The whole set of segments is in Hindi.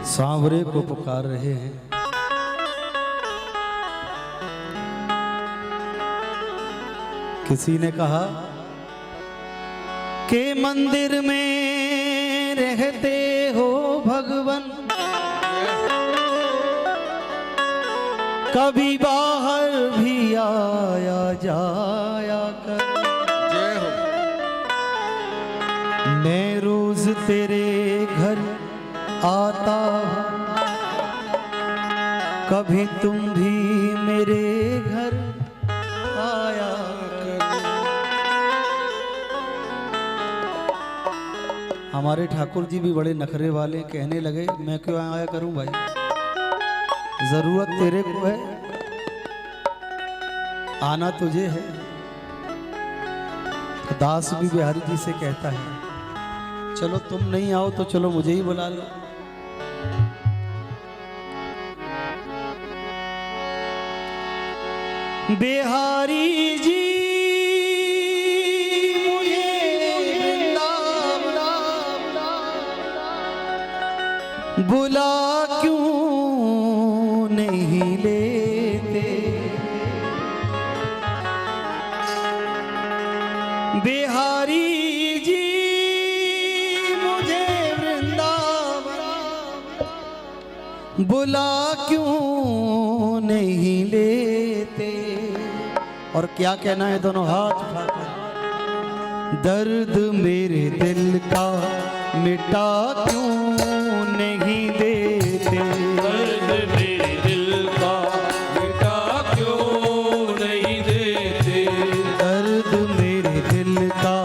सांवरे को पुकार रहे हैं। किसी ने कहा कि मंदिर में रहते हो भगवन, कभी बाहर भी आया जाया कर। जय हो। मैं रोज तेरे घर आता हूँ, कभी तुम भी मेरे घर आया कर। हमारे ठाकुर जी भी बड़े नखरे वाले, कहने लगे मैं क्यों आया करूं भाई, जरूरत तेरे को है, आना तुझे है। तो दास भी बिहारी जी से कहता है चलो तुम नहीं आओ तो चलो मुझे ही बुला लो। बिहारी जी बुला क्यों नहीं लेते, बिहारी जी मुझे वृंदावन बुला क्यों नहीं लेते। और क्या कहना है, दोनों हाथ उठाकर, दर्द मेरे दिल का मिटा क्यों नहीं देते, दर्द मेरे दिल का मिटा क्यों नहीं देते, दर्द मेरे दिल का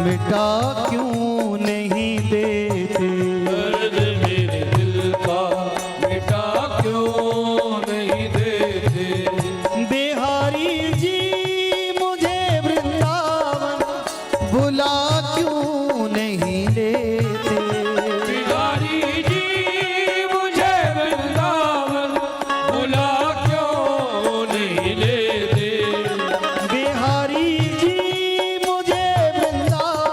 मिटा क्यों नहीं देते, दर्द मेरे दिल का मिटा क्यों नहीं देते। बिहारी जी मुझे वृंदावन बुला क्यों नहीं लेते, बिहारी जी मुझे वृंदावन बुला क्यों नहीं लेते, बिहारी जी मुझे वृंदावन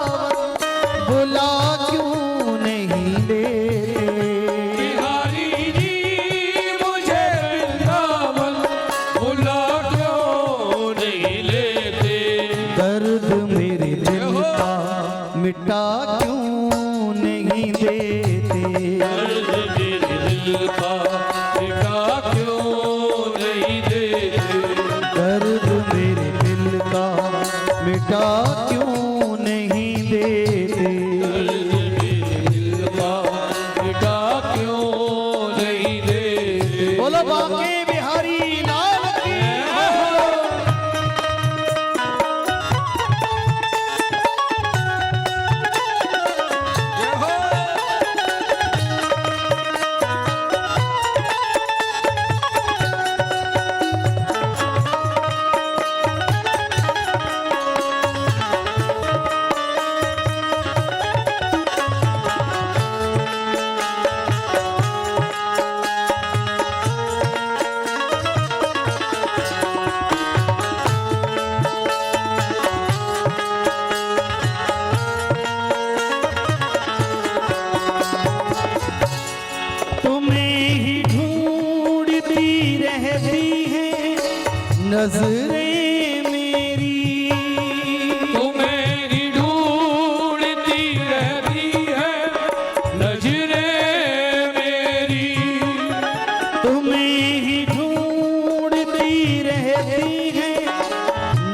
बुला क्यों नहीं लेते, बिहारी जी मुझे वृंदावन बुला क्यों नहीं लेते। दर्द मेरे दिल का मिटा क्यों नहीं देते, दर्द मेरे दिल का मिटा क्यों नहीं देते, दर्द मेरे दिल का मिटा क्यों नहीं देते। दर्द मेरे दिल का मिटा क्यों नहीं देते। बोलो बाके बिहारी लाल की। तुम्हें ही ढूंढती रहती है नजरें मेरी, तुम्हें ही ढूंढती रहती है नजरें मेरी, तुम्हें ही ढूंढती रहती है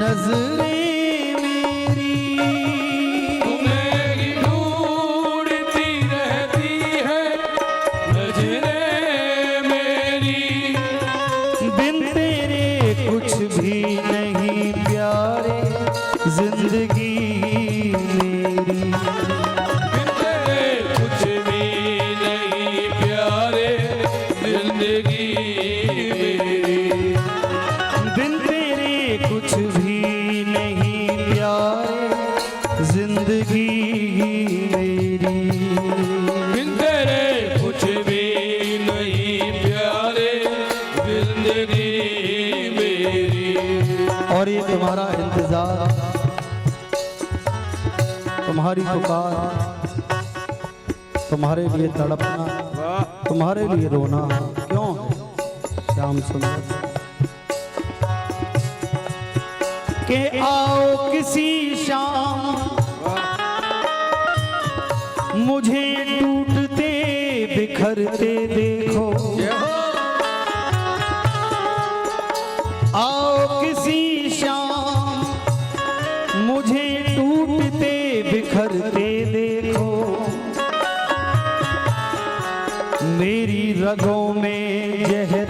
नजरें मेरी, तुम्हें ही ढूंढती रहती है नजरें मेरी, बिन तेरे कुछ भी नहीं प्यारे जिंदगी मेरी, बिन तेरे कुछ भी नहीं प्यारे जिंदगी मेरी, बिन तेरे कुछ भी नहीं प्यारे जिंदगी मेरी, बिन तेरे कुछ भी नहीं प्यारे जिंदगी मेरी। और ये तुम्हारा इंतजार, तुम्हारी पुकार, तुम्हारे लिए तड़पना, तुम्हारे लिए रोना क्यों है श्याम सुंदर। के आओ किसी शाम मुझे टूटते बिखरते देखो, आओ किसी शाम मुझे टूटते बिखरते देखो, मेरी रगों में जहर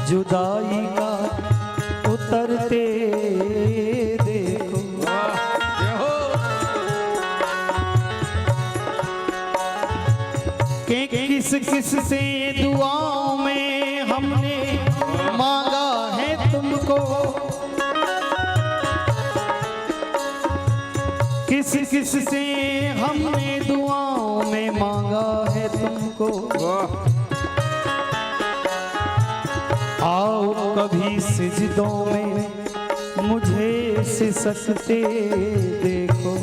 जुदाई का उतरते देखो। कि किस किस से दुआओं में हमने मांगा है तुमको, किस किस से हमने दुआओं में मांगा है तुमको, आओ कभी सिजदों में मुझे सिसकते देखो।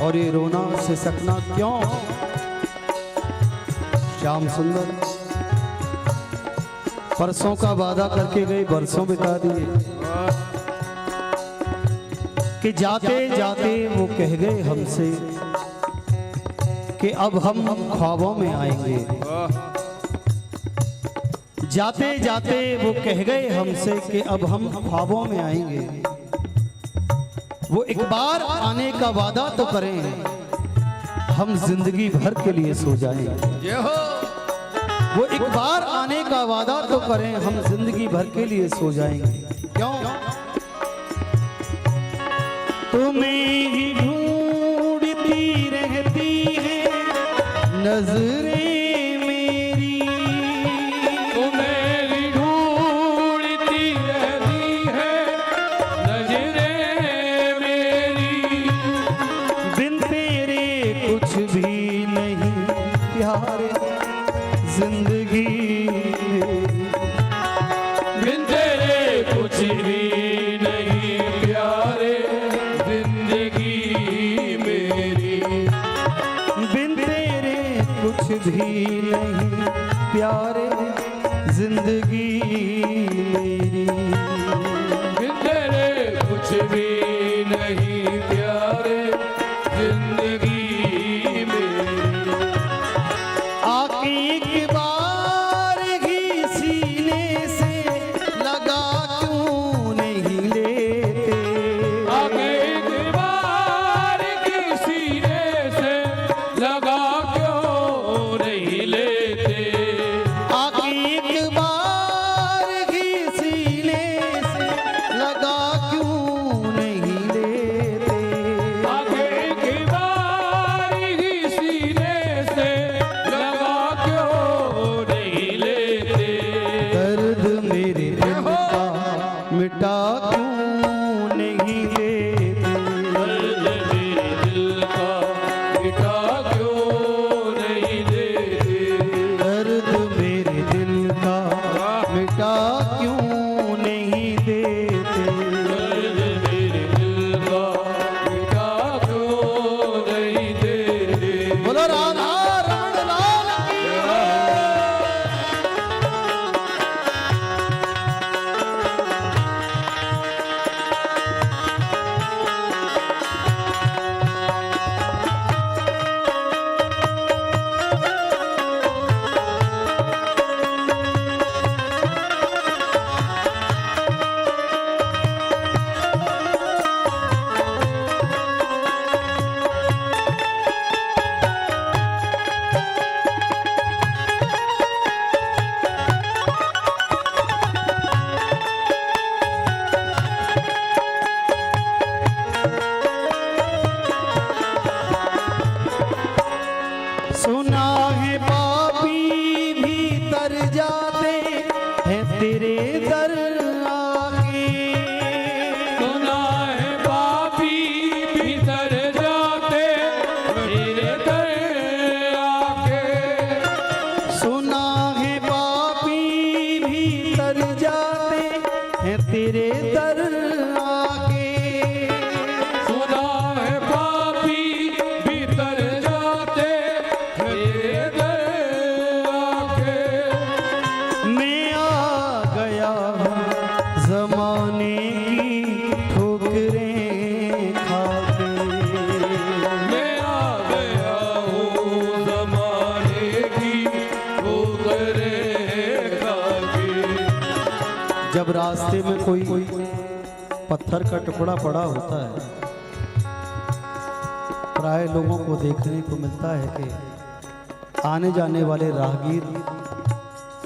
और ये रोना सिसकना क्यों श्याम सुंदर। परसों का वादा करके गए, बरसों बिता दिए, कि जाते जाते वो कह गए हमसे कि अब हम ख्वाबों में आएंगे, जाते जाते वो कह गए हमसे कि अब हम ख्वाबों में आएंगे। वो एक बार आने का वादा तो करें, हम जिंदगी भर के लिए सो जाएंगे। वो एक बार आने का वादा तो करें, हम जिंदगी भर के लिए सो जाएंगे। क्यों? तुम्हें ही ढूंढती रहती है नजरें मेरी, तुम्हें ही ढूंढती रहती है नजरें मेरी, बिन तेरे कुछ भी नहीं प्यारे जिंदगी, बिन तेरे कुछ भी नहीं प्यारे जिंदगी मेरी, बिन तेरे कुछ भी नहीं प्यारे जिंदगी मेरी, बिन तेरे कुछ भी नहीं प्यारे जिंदगी मेरी। आके एक बार ही सीने से लगा क्यों नहीं लेते, आगे एक बार किसी ने से लगा क्यों नहीं लेते, आके एक बार ही सीने से लगा क्यों नहीं लेते, आगे एक बार किसी ने से लगा क्यों नहीं लेते, दर्द मेरे दिल का मिटा क्यों नहीं लेते, दर्द मेरे दिल का मिटा क्यों नहीं देते, दर्द मेरे दिल का मिटा क्यों नहीं देते। दर्द मेरे दिल का मिटा क्यों नहीं देते। बोलो राधा रमण लाल की जय। कोई पत्थर का टुकड़ा पड़ा होता है, प्राय लोगों को देखने को मिलता है कि आने जाने वाले राहगीर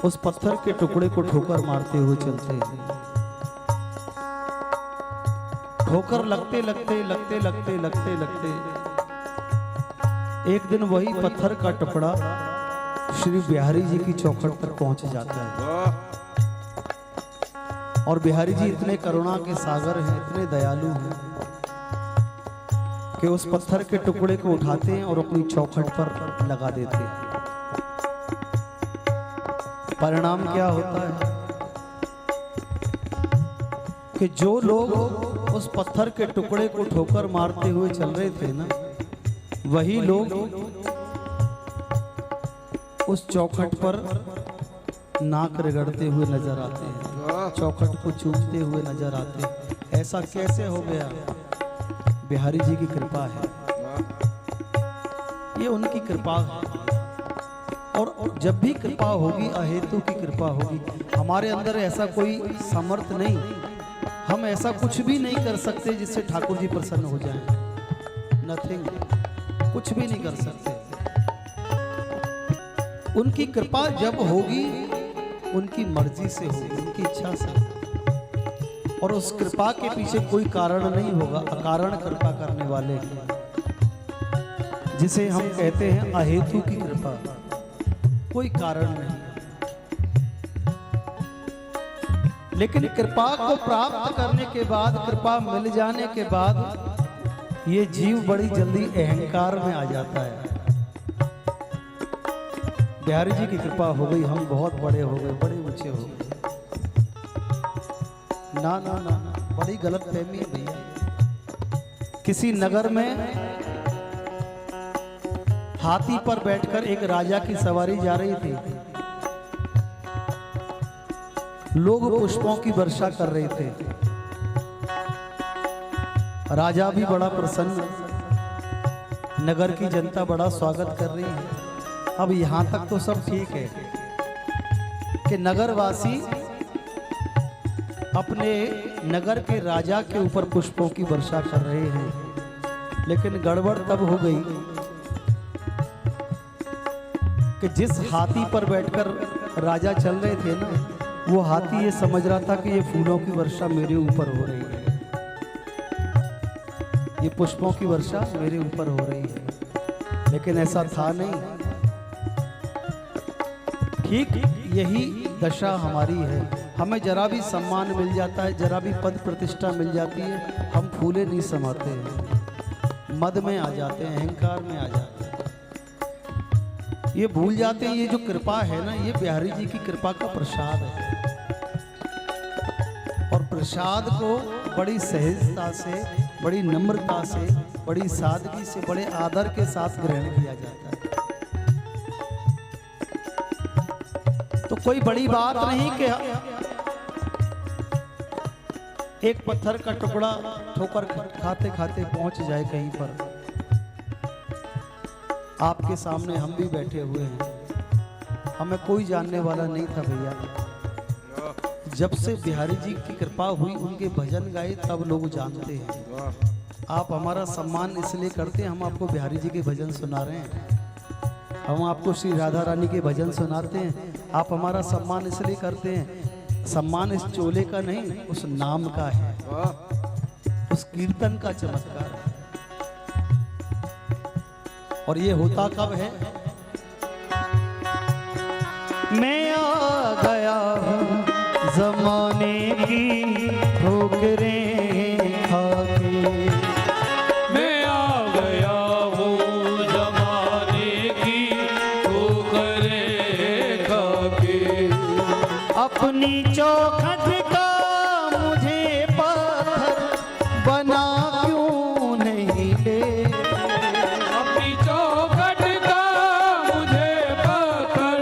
उस पत्थर के टुकड़े को ठोकर मारते हुए चलते हैं। ठोकर लगते लगते लगते लगते लगते लगते एक दिन वही पत्थर का टुकड़ा श्री बिहारी जी की चौखट तक पहुंच जाता है। और बिहारी जी इतने करुणा के सागर हैं, इतने दयालु हैं कि उस पत्थर के टुकड़े को उठाते हैं और अपनी चौखट पर लगा देते हैं। परिणाम क्या होता है कि जो लोग उस पत्थर के टुकड़े को ठोकर मारते हुए चल रहे थे ना, वही लोग उस चौखट पर नाक रगड़ते हुए नजर आते हैं, चौखट को चूमते हुए नजर आते हैं। ऐसा कैसे हो गया? बिहारी जी की कृपा है, ये उनकी कृपा है। और जब भी कृपा होगी अहेतु की कृपा होगी। हमारे अंदर ऐसा कोई सामर्थ नहीं, हम ऐसा कुछ भी नहीं कर सकते जिससे ठाकुर जी प्रसन्न हो जाएं। नथिंग, कुछ भी नहीं कर सकते। उनकी कृपा जब होगी उनकी मर्जी से होगी, उनकी इच्छा से। और उस कृपा के पीछे कोई कारण नहीं होगा, अकारण कृपा करने वाले जिसे हम कहते हैं अहेतु की कृपा, कोई कारण नहीं। लेकिन कृपा को प्राप्त करने के बाद, कृपा मिल जाने के बाद ये जीव बड़ी जल्दी अहंकार में आ जाता है। बिहारी जी की कृपा हो गई, हम बहुत बड़े हो गए, बड़े ऊंचे हो गए। ना ना ना ना, बड़ी गलत फहमी है भैया। किसी नगर में हाथी पर बैठकर एक राजा की सवारी जा रही थी। लोग पुष्पों की वर्षा कर रहे थे। राजा भी बड़ा प्रसन्न, नगर की जनता बड़ा स्वागत कर रही है। अब यहां तक तो सब ठीक है कि नगरवासी अपने नगर के राजा के ऊपर पुष्पों की वर्षा कर रहे हैं। लेकिन गड़बड़ तब हो गई कि जिस हाथी पर बैठकर राजा चल रहे थे ना, वो हाथी ये समझ रहा था कि ये फूलों की वर्षा मेरे ऊपर हो रही है, ये पुष्पों की वर्षा मेरे ऊपर हो रही है। लेकिन ऐसा था नहीं। ठीक यही दशा हमारी है। हमें जरा भी सम्मान मिल जाता है, जरा भी पद प्रतिष्ठा मिल जाती है, हम फूले नहीं समाते हैं, मद में आ जाते हैं, अहंकार में आ जाते हैं। ये भूल जाते हैं ये जो कृपा है ना, ये बिहारी जी की कृपा का प्रसाद है। और प्रसाद को बड़ी सहजता से, बड़ी नम्रता से, बड़ी सादगी से, बड़े आदर के साथ ग्रहण किया जाता है। तो कोई बड़ी बात नहीं कि एक पत्थर का टुकड़ा ठोकर खाते खाते पहुंच जाए कहीं पर। आपके सामने हम भी बैठे हुए हैं, हमें कोई जानने वाला नहीं था भैया। जब से बिहारी जी की कृपा हुई, उनके भजन गाए, तब लोग जानते हैं। आप हमारा सम्मान इसलिए करते हैं, हम आपको बिहारी जी के भजन सुना रहे हैं, हम आपको श्री राधा रानी के भजन सुनाते हैं। आप हमारा सम्मान इसलिए करते हैं, सम्मान इस चोले का नहीं, उस नाम का है, उस कीर्तन का चमत्कार है। और ये होता कब है? मैं आ गया हूँ जमाने की ठोकरें खाके, मैं आ गया हूँ जमाने की ठोकरें खाके। अपनी चौखट का मुझे पत्थर बना क्यों नहीं ले, अपनी चौखट का मुझे पत्थर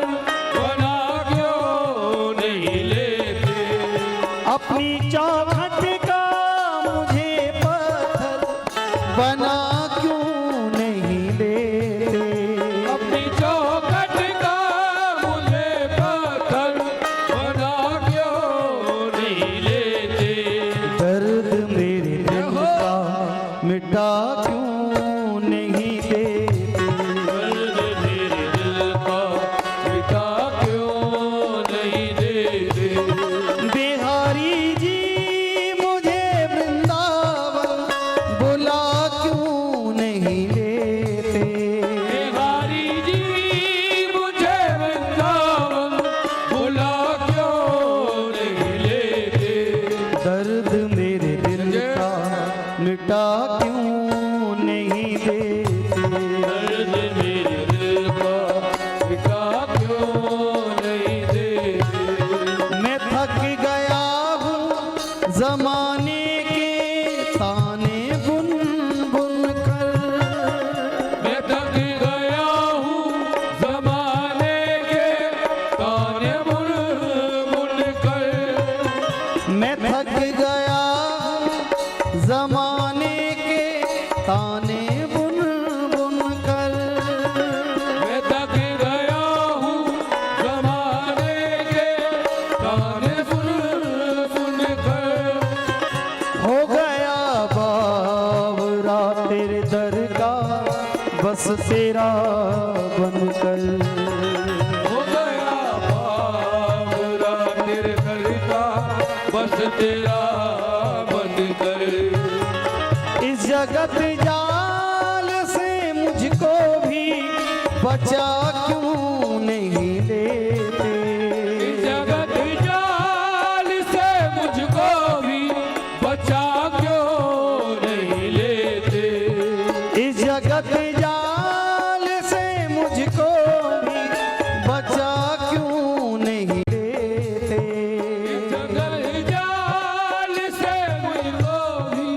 बना क्यों नहीं लेते। अपनी चौखट का मुझे पत्थर बना क्यों नहीं लेते। अपनी चौखट का मुझे पत्थर बना क्यों नहीं लेते। मिटा क्यों नहीं देते। दर्द मेरे दिल का मिटा क्यों नहीं देते। बिहारी जी मुझे वृंदावन बुला क्यों नहीं लेते। बिहारी जी मुझे वृंदावन बुला क्यों नहीं लेते। दर्द मेरे दिल का मिटा क्यों नहीं देते। दर्द मेरे दिल का मिटा क्यों नहीं देते। मैं थक गया हूँ जमाने के ताने बुन बुन कर। मैं थक गया हूँ ज़माने के ताने बुन बुन कर। मैं थक गया हूँ जमाने के ताने बुन बुन कर। मैं थक गया हूँ ज़माने के ताने बुन बुन कर। हो गया बावरा तेरे दर का बस तेरा बनकर। हो गया बावरा तेरे घर का बस तेरा बन कर। इस जगत जाल से मुझको भी बचा क्यों नहीं लेते। जगत जाल से मुझको भी बचा क्यों नहीं लेते। इस जगत जाल से मुझको भी बचा क्यों नहीं लेते। जगत जाल से मुझको भी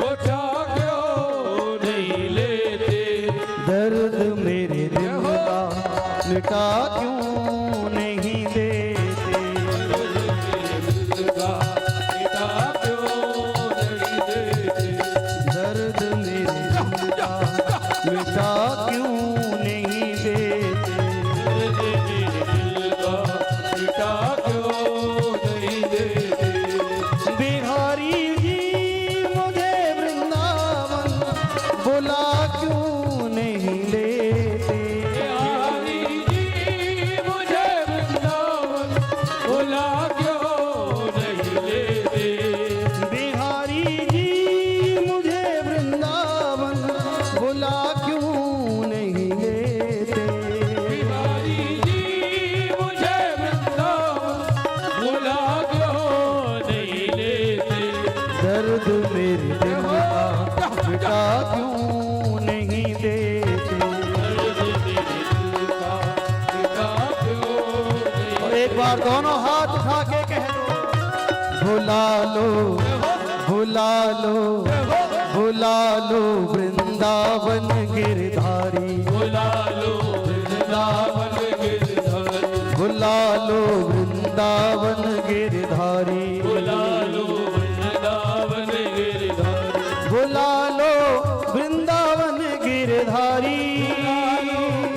बचा क्यों नहीं लेते। दर्द मेरे दिल का मिटा क्यों नहीं देते। का मिटा क्यों नहीं देते। दर्द मेरे दिल का मिटा क्यों नहीं देते। दिल का मिटा क्यों नहीं देते। बिहारी जी मुझे वृंदावन बुला क्यों नहीं लेते। बिहारी जी मुझे वृंदावन बुला क्यों नहीं लेते। बिहारी जी मुझे वृंदावन बुला क्यों नहीं लेते। बिहारी जी मुझे वृंदावन बुला क्यों नहीं लेते। दर्द मेरे दिल का मिटा क्यों नहीं देते। और एक बार दोनों हाथ उठा के कह दो, भुला लो भुला लो भुला लो वृंदावन गिरधारी। बुला लो वृंदावन गिरधारी। भुला लो वृंदावन गिरधारी। बुला लो वृंदावन गिरधारी। भुला लो वृंदावन गिरधारी।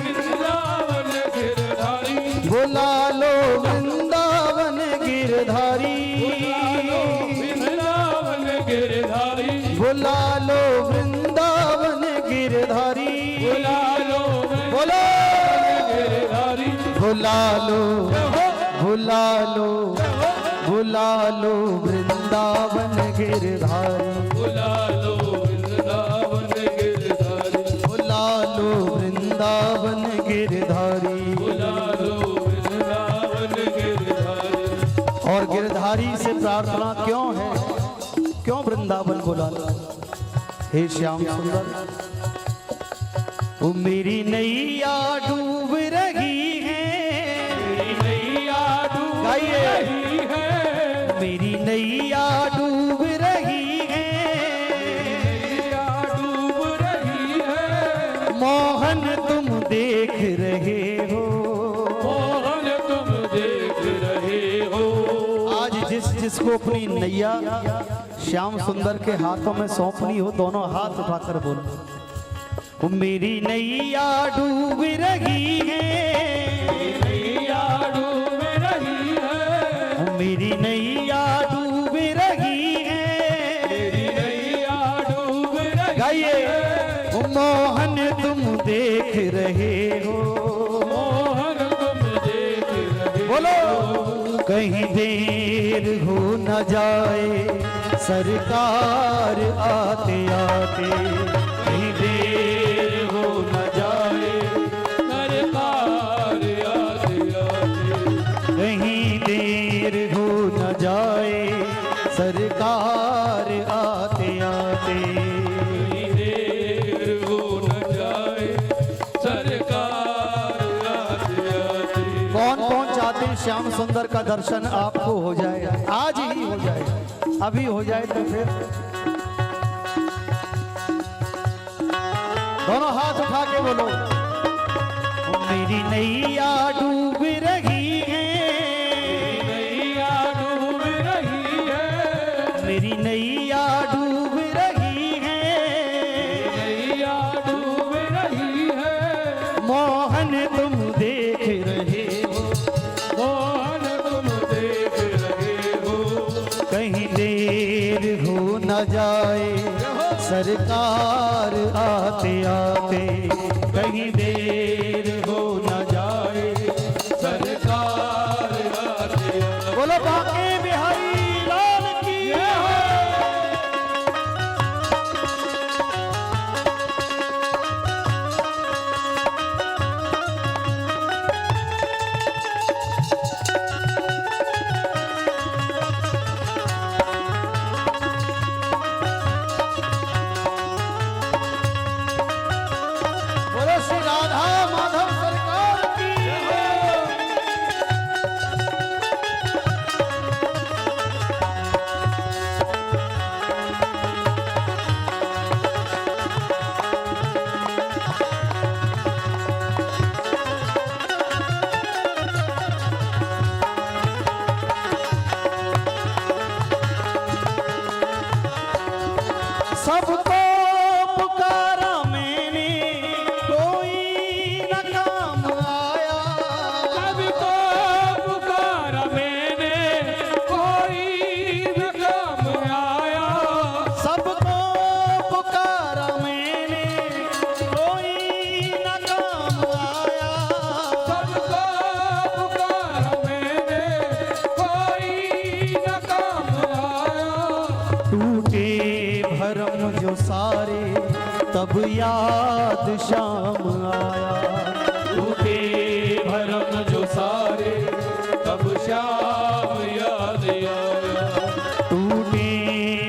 वृंदावन गिरधारी। भुला लो वृंदावन गिरधारी। वृंदावन गिरधारी। भुला लो वृंदावन गिरधारी। बुला लो बोलो गिरधारी। भुला लो भुला लो भुला लो वृंदावन गिरधारी। बुला लो वृंदावन गिरधारी। भुला लो वृंदावन गिरधारी। बुला लो वृंदावन गिरधारी। और गिरधारी से प्रार्थना क्यों है, क्यों वृंदावन बुला लो। हे श्याम सुंदर वो मेरी नैया डूब रही है। नैया डूब गाइए। रही है। मेरी नैया डूब रही है। नैया डूब रही है। मोहन तुम देख रहे हो। मोहन तुम देख रहे हो। आज जिसको अपनी नैया श्याम सुंदर के हाथों में सौंपनी हो, दोनों हाथ उठाकर बोलो, वो मेरी नैया डूब रही है। नैया डूब रही है। वो मेरी नैया डूब रही है। मेरी नैया डूब रही गाइए। मोहन तुम देख रहे हो, मोहन तुम देख रहे बोलो कहीं देर हो न जाए सरकार आते आते, कहीं देर हो न जाए सरकार आते आते, कहीं देर हो न जाए सरकार आते आते। कहीं देर हो न जाए सरकार आते आते। कौन कौन चाहते हैं श्याम सुंदर का दर्शन आपको हो जाए, आज ही हो जाए, अभी हो जाए तो फिर दोनों हाथ उठा के बोलो, मेरी नैया डूब रही है, नैया डूब रही है, मेरी नैया डूब रही है, नैया डूब रही है, मोहन तुम देख रहे हो, मोहन तुम देख रहे हो, कहीं देर हो न जाए सरकार आते आते, कहीं देर हो न जाए सरकार आते आते। बोलो बाके बिहारी लाल की बोलो श्री राधा माधव सरकार की सबको पुकारा मैंने कोई न काम आया, सबको पुकारा मैंने कोई न काम आया, सबको पुकारा मैंने कोई न काम आया, सबको पुकारा मैंने कोई न काम आया। टूटे भरम जो सारे तब याद शाम आया, टूटे भरम जो सारे तब श्याम याद आया, टूटे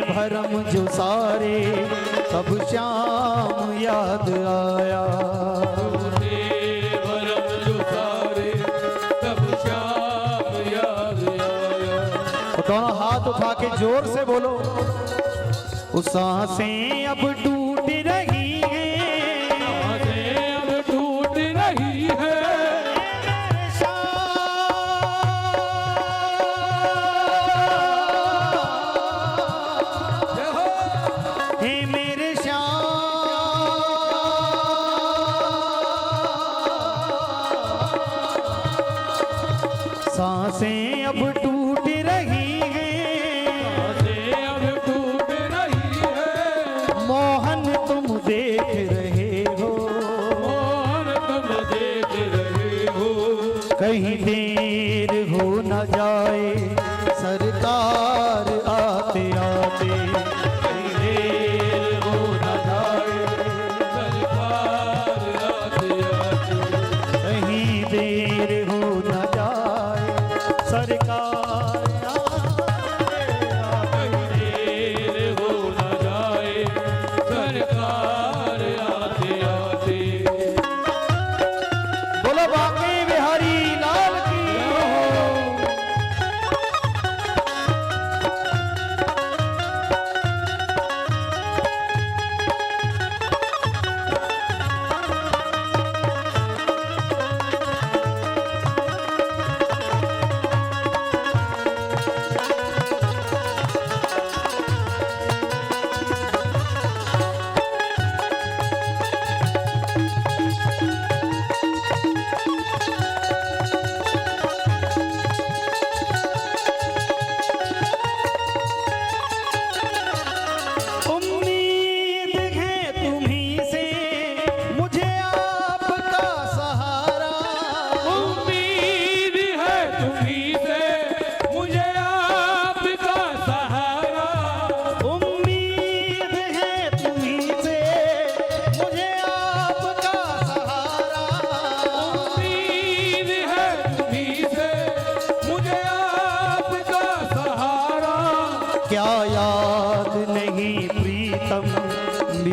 भरम जो सारे तब शाम याद आया। टूटे भरम जो सारे तब श्याम याद आया। तो दोनों हाथ उठा के जोर से बोलो, उस सांसें अब टूट रही हैं, सांसें अब टूट रही है, हे मेरे श्याम, सांसें अब टूट रही हैं, सांसें अब टूट रही है, मोहन तुम देख रहे हो, मोहन तुम देख रहे हो, कहीं देर हो न जाए सरकार आते आते, कहीं देर हो न जाए सरकार आते आते, कहीं देर हो न जाए सरकार आते आते। देर हो न जाए सरकार आते आते। बोलो बाके बिहारी लाल की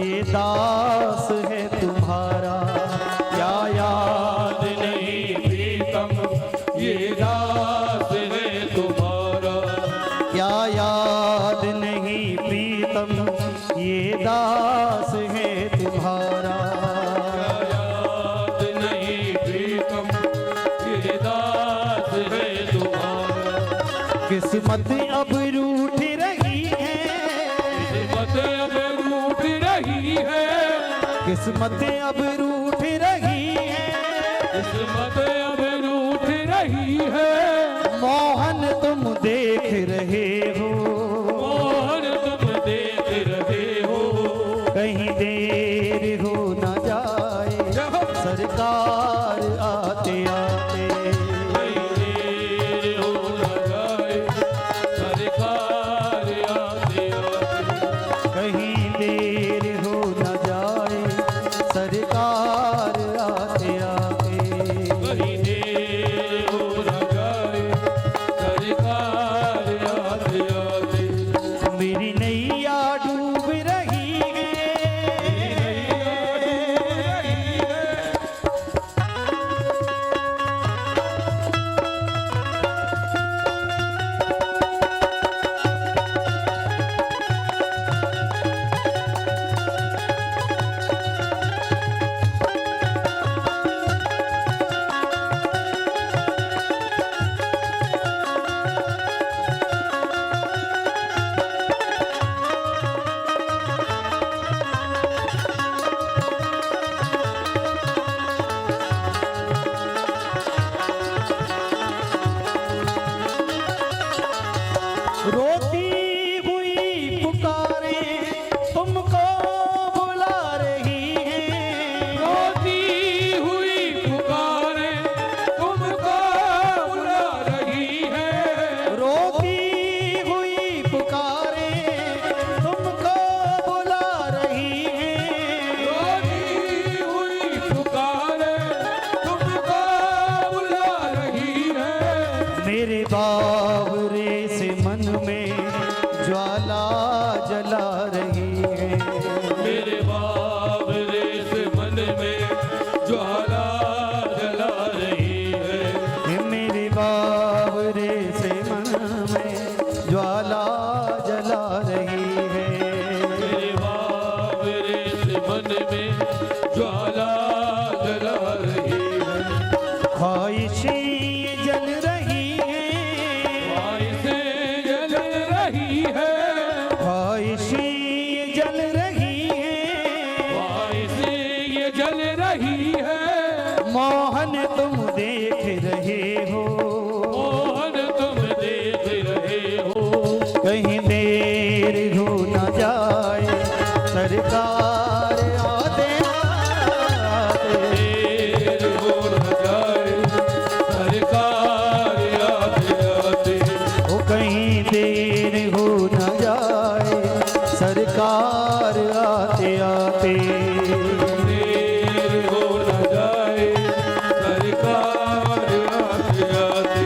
ये दास है तुम्हारा। क्या याद नहीं प्रीतम ये दास है तुम्हारा। क्या याद नहीं प्रीतम ये दास है तुम्हारा। क्या याद नहीं प्रीतम ये दास है तुम्हारा। किस्मत अब रूठ रही है, किस्मत अब रूठ रही है। किस्मत अब रूठ रही है। किस्मत अब रूठ रही है। मोहन तुम देख रहे हो, मोहन तुम देख रहे हो। कहीं देर हो न जाए सरकार आते आते। कहीं देर हो न जाए सरकार आते आते। कहीं देर हो न जाए सरकार आते आते। कहीं देर हो न जाए सरकार आते आते। मेरी नैया डूब रही है, रोती हुई पुकारे तुमको बुला रही है। रोती हुई पुकारे तुमको बुला रही है। रोती हुई पुकारे तुमको बुला रही है। रोती हुई पुकारे तुमको बुला रही है। मेरे बावरे से मन में ज्वाला जला रही है। मेरे बावरे से मन में ज्वाला जला रही है। मेरे बावरे से मन में ज्वाला जला रही है। मेरे बावरे से मन में ज्वाला जला रही है। ख्वाहिशें जल रही है, ख्वाहिशें जल रही है। ख्वाहिशें जल रही है। ख्वाहिशें ये जल रही है। मोहन तुम देख रहे हो, मोहन तुम देख रहे हो। कहीं देर हो न जाए सरकार आते आते। देर हो न जाए सरकार आते आते। ओ कहीं देर हो न जाए सरकार आते आते। देर हो न जाए सरकार आते आते।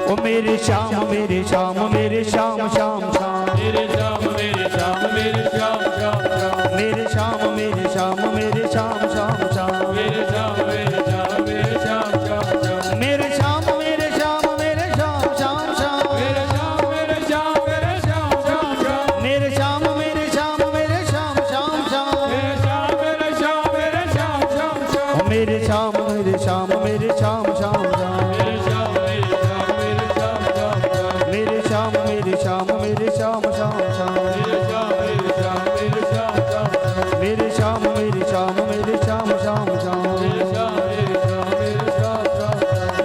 ओ मेरे श्याम मेरे श्याम मेरे श्याम श्याम श्याम। मेरे श्याम मेरे श्याम मेरे श्याम श्याम श्याम। मेरे श्याम मेरे श्याम मेरे श्याम श्याम श्याम। मेरे श्याम मेरे श्याम मेरे श्याम श्याम श्याम। मेरे श्याम मेरे श्याम मेरे श्याम श्याम श्याम। मेरे श्याम मेरे श्याम मेरे श्याम श्याम श्याम। मेरे श्याम मेरे श्याम मेरे श्याम श्याम श्याम। मेरे श्याम मेरे श्याम मेरे श्याम श्याम श्याम। ओ मेरे श्याम मेरे श्याम मेरे श्याम श्याम श्याम। मेरे श्याम मेरे श्याम मेरे श्याम श्याम श्याम। मेरे श्याम मेरे श्याम मेरे श्याम श्याम श्याम। मेरे श्याम मेरे श्याम मेरे श्याम श्याम श्याम। मेरे श्याम मेरे श्याम मेरे श्याम श्याम श्याम। मेरे श्याम मेरे श्याम मेरे श्याम श्याम श्याम। मेरे श्याम मेरे श्याम मेरे श्याम श्याम श्याम।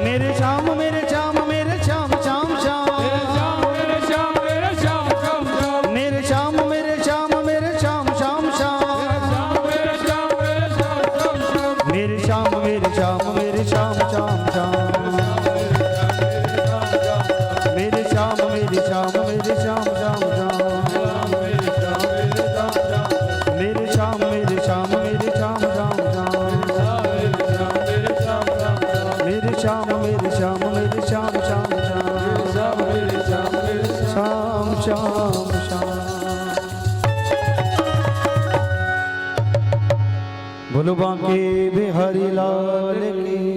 मेरे श्याम मेरे श्याम मेरे श्याम श्याम श्याम। मेरे श्याम मेरे श्याम मेरे श्याम श्याम श्याम। मेरे श्याम मेरे श्याम मेरे श्याम श्याम श्याम। मेरे श्याम मेरे श्याम मेरे श्याम श्याम श्याम। बोलो बांके बिहारी लाल की